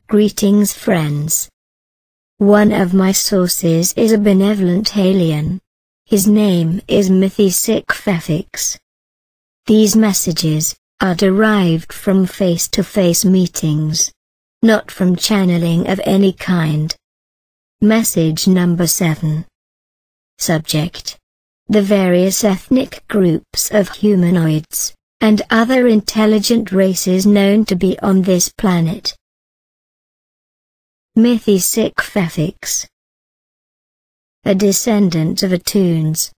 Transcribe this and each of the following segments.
Greetings friends. One of my sources is a benevolent alien. His name is Mithisicphephics. These messages are derived from face-to-face meetings, not from channeling of any kind. Message number 7. Subject: the various ethnic groups of humanoids, and other intelligent races known to be on this planet. Mithisicphephics. A descendant of Atoons,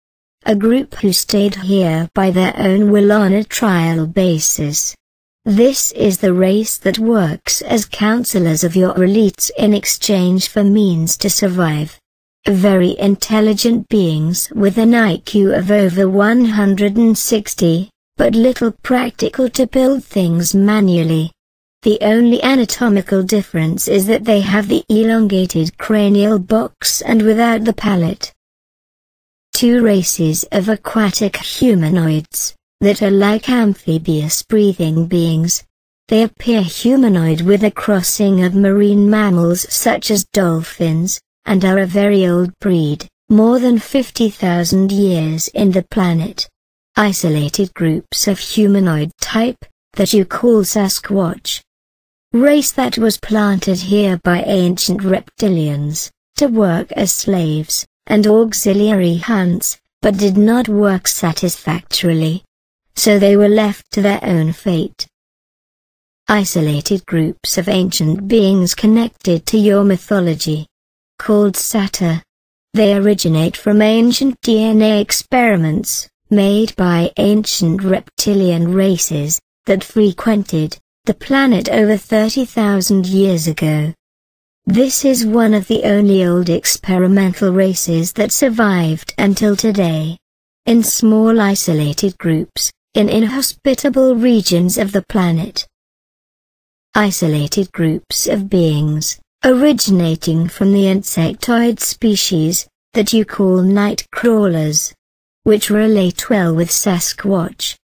a group who stayed here by their own will on a trial basis. This is the race that works as counselors of your elites in exchange for means to survive. Very intelligent beings with an IQ of over 160, but little practical to build things manually. The only anatomical difference is that they have the elongated cranial box and without the palate. Two races of aquatic humanoids, that are like amphibious breathing beings. They appear humanoid with a crossing of marine mammals such as dolphins, and are a very old breed, more than 50,000 years in the planet. Isolated groups of humanoid type, that you call Sasquatch. Race that was planted here by ancient reptilians, to work as slaves, and auxiliary hunts, but did not work satisfactorily. So they were left to their own fate. Isolated groups of ancient beings connected to your mythology, called Satyr. They originate from ancient DNA experiments, made by ancient reptilian races, that frequented the planet over 30,000 years ago. This is one of the only old experimental races that survived until today. In small isolated groups, in inhospitable regions of the planet. Isolated groups of beings, originating from the insectoid species, that you call night crawlers, which relate well with Sasquatch.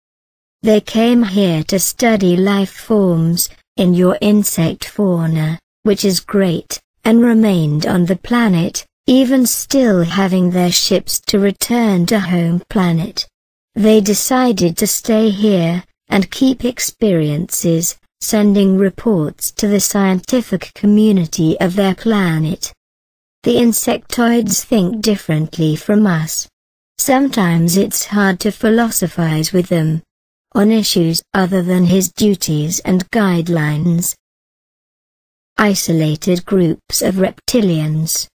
They came here to study life forms, in your insect fauna, which is great, and remained on the planet, even still having their ships to return to home planet. They decided to stay here, and keep experiences, sending reports to the scientific community of their planet. The insectoids think differently from us. Sometimes it's hard to philosophize with them on issues other than his duties and guidelines. Isolated groups of reptilians,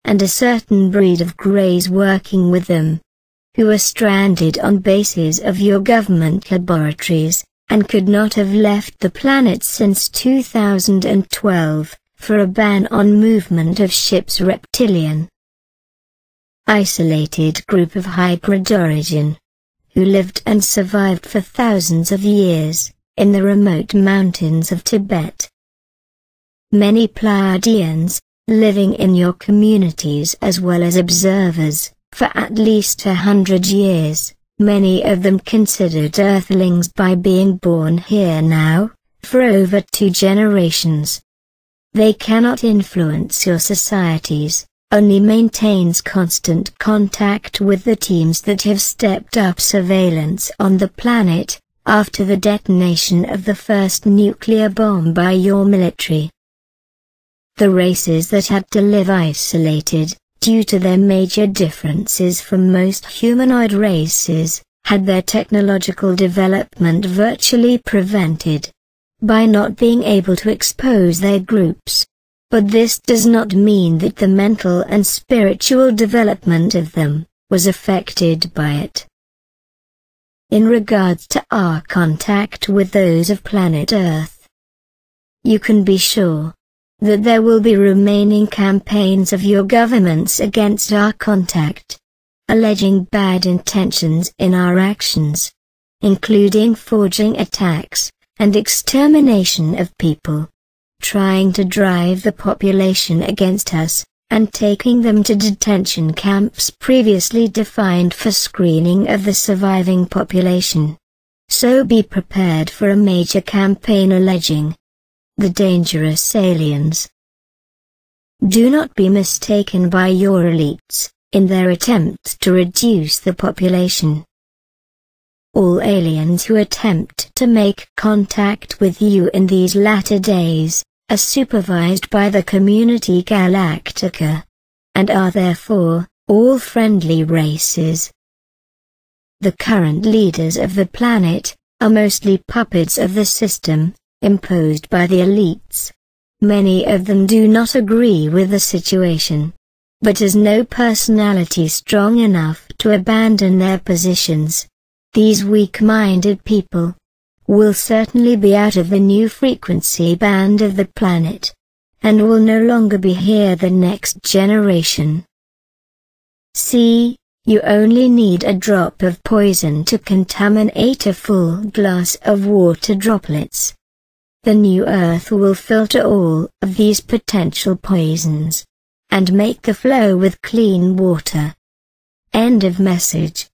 and a certain breed of greys working with them, who are stranded on bases of your government laboratories, and could not have left the planet since 2012, for a ban on movement of ships reptilian. Isolated group of hybrid origin, who lived and survived for thousands of years, in the remote mountains of Tibet. Many Pleiadians, living in your communities as well as observers, for at least 100 years, many of them considered Earthlings by being born here now, for over 2 generations. They cannot influence your societies, only maintains constant contact with the teams that have stepped up surveillance on the planet, after the detonation of the first nuclear bomb by your military. The races that had to live isolated, due to their major differences from most humanoid races, had their technological development virtually prevented, by not being able to expose their groups. But this does not mean that the mental and spiritual development of them was affected by it. In regards to our contact with those of planet Earth, you can be sure that there will be remaining campaigns of your governments against our contact, alleging bad intentions in our actions, including forging attacks and extermination of people, trying to drive the population against us, and taking them to detention camps previously defined for screening of the surviving population. So be prepared for a major campaign alleging the dangerous aliens. Do not be mistaken by your elites, in their attempt to reduce the population. All aliens who attempt to make contact with you in these latter days, are supervised by the Community Galactica, and are therefore, all friendly races. The current leaders of the planet, are mostly puppets of the system, imposed by the elites. Many of them do not agree with the situation, but has no personality strong enough to abandon their positions. These weak-minded people will certainly be out of the new frequency band of the planet, and will no longer be here the next generation. See, you only need a drop of poison to contaminate a full glass of water droplets. The new Earth will filter all of these potential poisons, and make the flow with clean water. End of message.